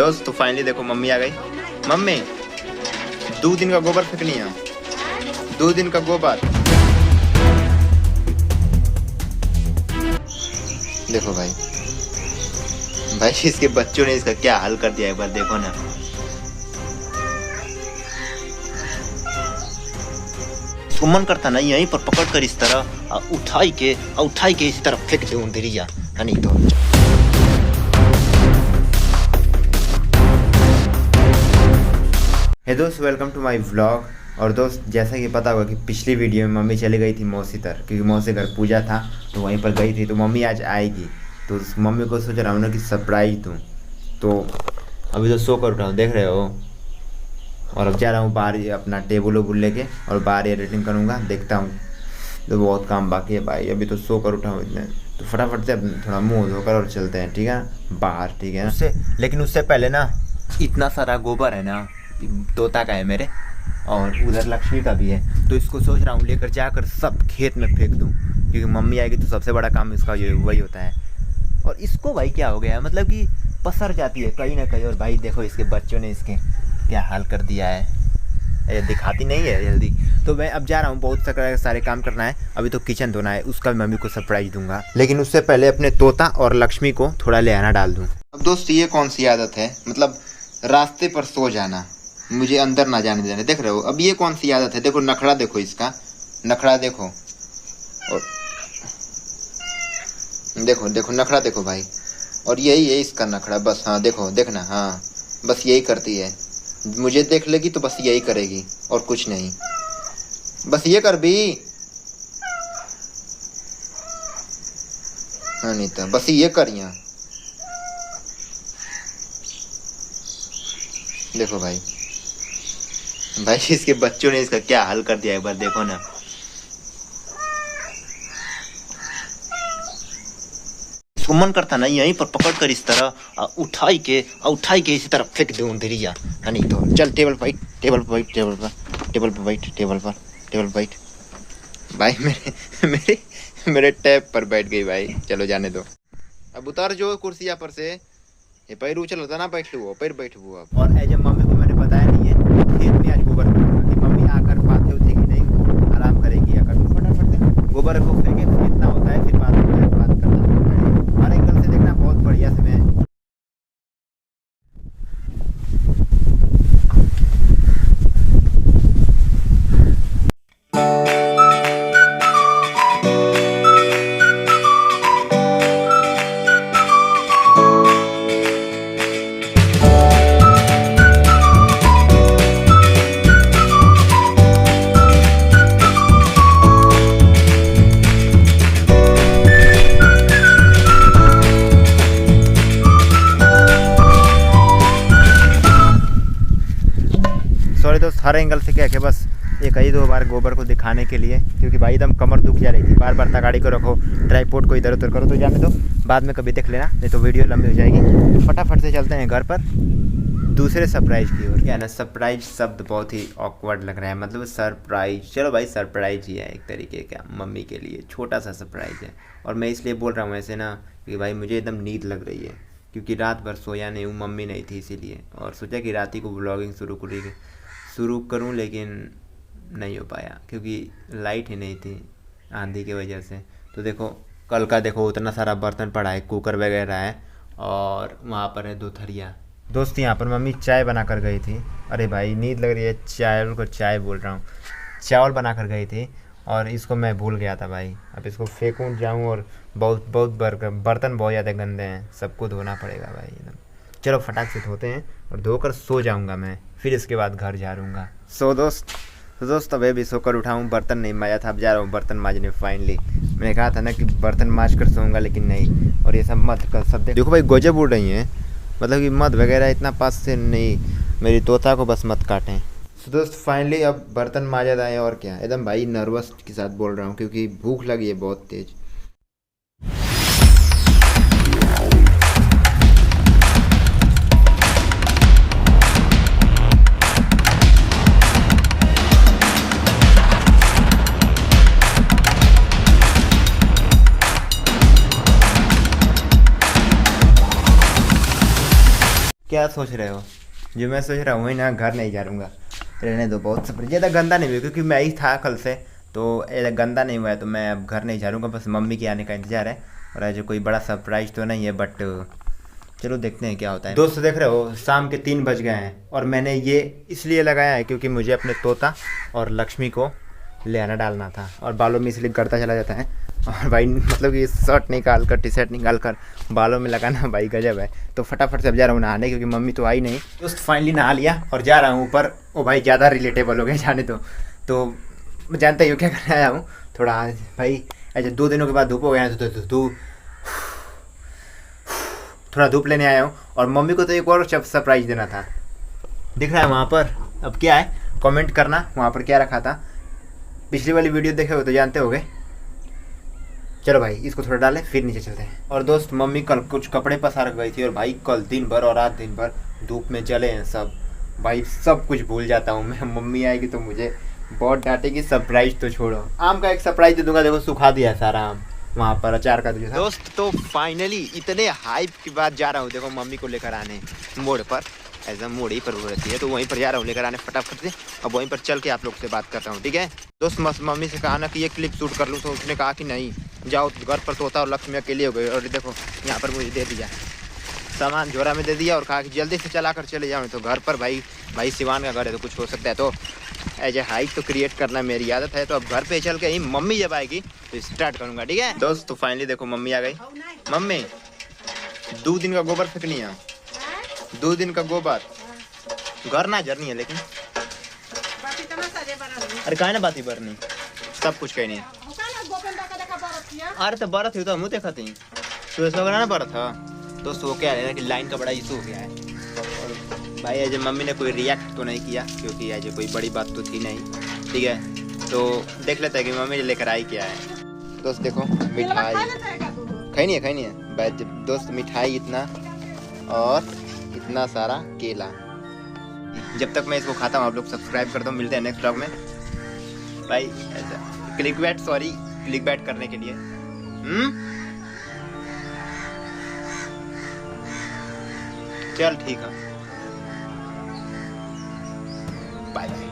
दोस्त तो फाइनली देखो मम्मी आ गई। मम्मी 2 दिन का गोबर फेंकनी है, 2 दिन का गोबर। देखो भाई भाई इसके बच्चों ने इसका क्या हाल कर दिया, एक बार देखो ना। इसको मन करता ना यहीं पर पकड़ कर इस तरह उठाई के इसी तरह फेंक दे उंदरिया, नहीं तो। हे दोस्त, वेलकम टू माय व्लॉग। और दोस्त जैसा कि पता होगा कि पिछली वीडियो में मम्मी चली गई थी मौसी तर, क्योंकि मौसी घर पूजा था तो वहीं पर गई थी। तो मम्मी आज आएगी तो मम्मी को सोच रहा हूँ ना कि सरप्राइज दूँ। तो अभी तो सो कर उठा हूँ, देख रहे हो। और अब जा रहा हूँ बाहर अपना टेबल वेबुल लेके और बाहर एडिटिंग करूँगा, देखता हूँ। तो बहुत काम बाकी है भाई, अभी तो सो कर उठा हूँ इतने। तो फटाफट से थोड़ा मुँह धोकर और चलते हैं, ठीक है, बाहर, ठीक है ना। लेकिन उससे पहले ना, इतना सारा गोबर है ना, तोता का है मेरे और उधर लक्ष्मी का भी है, तो इसको सोच रहा हूँ लेकर जाकर सब खेत में फेंक दूँ, क्योंकि मम्मी आएगी तो सबसे बड़ा काम इसका वही होता है। और इसको भाई क्या हो गया है, मतलब कि पसर जाती है कहीं ना कहीं। और भाई देखो इसके बच्चों ने इसके क्या हाल कर दिया है, ये दिखाती नहीं है जल्दी। तो मैं अब जा रहा हूँ, बहुत सारे काम करना है। अभी तो किचन धोना है, उसका मम्मी को सरप्राइज दूंगा, लेकिन उससे पहले अपने तोता और लक्ष्मी को थोड़ा ले आना डाल दूँ। अब दोस्त ये कौन सी आदत है, मतलब रास्ते पर सो जाना, मुझे अंदर ना जाने देना, देख रहे हो। अब ये कौन सी आदत है, देखो नखड़ा देखो, इसका नखड़ा देखो, और देखो देखो नखड़ा देखो भाई। और यही है इसका नखड़ा, बस। हाँ देखो, देखना, हाँ बस यही करती है। मुझे देख लेगी तो बस यही करेगी और कुछ नहीं, बस ये कर भी। हाँ नहीं तो बस ये करिए। देखो भाई भाई इसके बच्चों ने इसका क्या हाल कर दिया, एक बार देखो ना। इसको मन करता ना यहीं पर पकड़ कर इस तरह उठाई के इसी तरह फेंक दे उंदरिया, नहीं तो। चल टेबल पर बैठ, टेबल पर बैठ, टेबल पर बैठ, टेबल पर बैठ। भाई मेरे टैब पर बैठ गई भाई, चलो जाने दो। अब उतार जो कुर्सिया पर से, ये पैर उछल होता ना, बैठ लो पैर बैठ वो। अब और एज मम्मी को मैंने बताया नहीं है खेत में आज गोबर कि मम्मी आकर पाते उठेगी नहीं, आराम करेगी आकर। तो फटाफट से गोबर को फेंके, कितना होता है फिर बात करना। हर एंगल से देखना बहुत बढ़िया से। मैं सॉरी दोस्त, हर एंगल से क्या बस एक ही 2 बार गोबर को दिखाने के लिए, क्योंकि भाई एकदम कमर दुख जा रही थी। बार बार गाड़ी को रखो, ट्राइपॉड को इधर उधर करो, तो जाने दो, बाद में कभी देख लेना, नहीं तो वीडियो लंबी हो जाएगी। तो फटाफट से चलते हैं घर पर दूसरे सरप्राइज की ओर। क्या ना, सरप्राइज शब्द बहुत ही ऑकवर्ड लग रहा है, मतलब सरप्राइज, चलो भाई सरप्राइज ही है एक तरीके का, मम्मी के लिए छोटा सा सरप्राइज है। और मैं इसलिए बोल रहा हूँ ऐसे ना कि भाई मुझे एकदम नींद लग रही है, क्योंकि रात भर सोया नहीं हूँ, मम्मी नहीं थी इसीलिए। और सोचा कि रात ही को ब्लॉगिंग शुरू करूं, लेकिन नहीं हो पाया क्योंकि लाइट ही नहीं थी आंधी की वजह से। तो देखो कल का देखो उतना सारा बर्तन पड़ा है, कुकर वगैरह है, और वहाँ पर है 2 थरिया। दोस्त यहाँ पर मम्मी चाय बना कर गई थी। अरे भाई नींद लग रही है, चाय को चाय बोल रहा हूँ, चावल बना कर गई थी और इसको मैं भूल गया था भाई। अब इसको फेंकूँ जाऊँ, और बहुत बर्तन बहुत ज़्यादा गंदे हैं, सबको धोना पड़ेगा भाई एकदम। चलो फटाक से धोते हैं और धोकर सो जाऊंगा मैं, फिर इसके बाद घर झाड़ूंगा। दोस्त अबे भी सोकर उठाऊँ, बर्तन नहीं मांजा था, अब जा रहा हूँ बर्तन मांजने। फाइनली मैंने कहा था ना कि बर्तन मांज कर सोऊंगा, लेकिन नहीं। और ये सब मत कर, सब देखो भाई गजब उड़ रही हैं, मतलब कि मत वगैरह इतना पास से नहीं, मेरी तोता को बस मत काटें। तो दोस्त फाइनली अब बर्तन मांजा जाए, और क्या, एकदम भाई नर्वस के साथ बोल रहा हूँ क्योंकि भूख लगी है बहुत तेज़। क्या क्या सोच रहे हो? जो मैं सोच रहा हूँ वही ना, घर नहीं जाऊँगा। रहने दो, बहुत सफर ज़्यादा गंदा नहीं हुआ क्योंकि मैं ही था कल से, तो गंदा नहीं हुआ है, तो मैं अब घर नहीं जा रहूँगा। बस मम्मी के आने का इंतज़ार है। और आज कोई बड़ा सरप्राइज़ तो नहीं है, बट चलो देखते हैं क्या होता है। दोस्त देख रहे हो शाम के 3 बज गए हैं और मैंने ये इसलिए लगाया है क्योंकि मुझे अपने तोता और लक्ष्मी को ले आना डालना था, और बालों में इसलिए करता चला जाता है। और भाई मतलब कि शर्ट निकाल कर, टी शर्ट निकाल कर बालों में लगाना भाई गजब है। तो फटाफट से अब जा रहा हूँ नहाने क्योंकि मम्मी तो आई नहीं। दोस्त फाइनली नहा लिया और जा रहा हूँ ऊपर। ओ भाई ज़्यादा रिलेटेबल हो गए जाने तो मैं जानता ही हूँ क्या करने आया हूँ। थोड़ा भाई ऐसे 2 दिनों के बाद धूप हो गया है तो थोड़ा धूप लेने आया हूँ। और मम्मी को तो एक और सरप्राइज़ देना था। दिख रहा है वहाँ पर, अब क्या है कमेंट करना वहाँ पर क्या रखा था। पिछली वाली वीडियो देखे हो तो जानते होगे। चलो भाई इसको थोड़ा डालें फिर नीचे चलते हैं। और दोस्त मम्मी कल कुछ कपड़े पसार गई थी और भाई कल दिन भर और आज दिन भर धूप में जले हैं सब। भाई सब कुछ भूल जाता हूँ मैं। मम्मी आएगी तो मुझे बहुत डांटेगी। सरप्राइज तो छोड़ो, आम का एक सरप्राइज दे दूंगा। देखो सुखा दिया सारा आम वहाँ पर, अचार का था। दोस्त तो फाइनली इतने हाइप के बाद जा रहा हूँ। देखो मम्मी को लेकर आने मोड़ पर, ऐसा मोड़ ही पर वो रहती है तो वहीं पर जा रहा हूँ लेकर आने फटाफट से। अब वहीं पर चल के आप लोग से बात करता हूँ, ठीक है दोस्त। मम्मी से कहा ना कि ये क्लिप शूट कर लूँ, तो उसने कहा कि नहीं जाओ, घर पर तोता और लक्ष्मी अकेले हो गए। और देखो यहाँ पर मुझे दे दिया सामान, झोरा में दे दिया और कहा कि जल्दी से चला कर चले जाओ। तो घर पर भाई सिवान का घर है तो कुछ हो सकता है, तो एज ए हाइट तो क्रिएट करना मेरी आदत है। तो अब घर पे चल के ही मम्मी जब आएगी तो स्टार्ट करूँगा, ठीक है दोस्त। तो फाइनली देखो मम्मी आ गई। मम्मी 2 दिन का गोबर फेंकनी है, 2 दिन का गोबर। घर ना जरनी है लेकिन, अरे काहे ना बाती भरनी, सब कुछ कहनी है। अरे तो बरत हुई तो हम देखा थी तो ना बरत था दोस्त। वो क्या है कि लाइन का बड़ा इशू हो गया है। और भाई अजय मम्मी ने कोई रिएक्ट तो नहीं किया क्योंकि अजय कोई बड़ी बात तो थी नहीं, ठीक है। तो देख लेते हैं कि मम्मी ने लेकर आई क्या है। दोस्त देखो मिठाई खाई नहीं है दोस्त, मिठाई इतना और इतना सारा केला। जब तक मैं इसको खाता हूँ आप लोग सब्सक्राइब कर दो। मिलते हैं नेक्स्ट व्लॉग में भाई। ऐसा क्लिक बैट करने के लिए चल ठीक है, बाय बाय।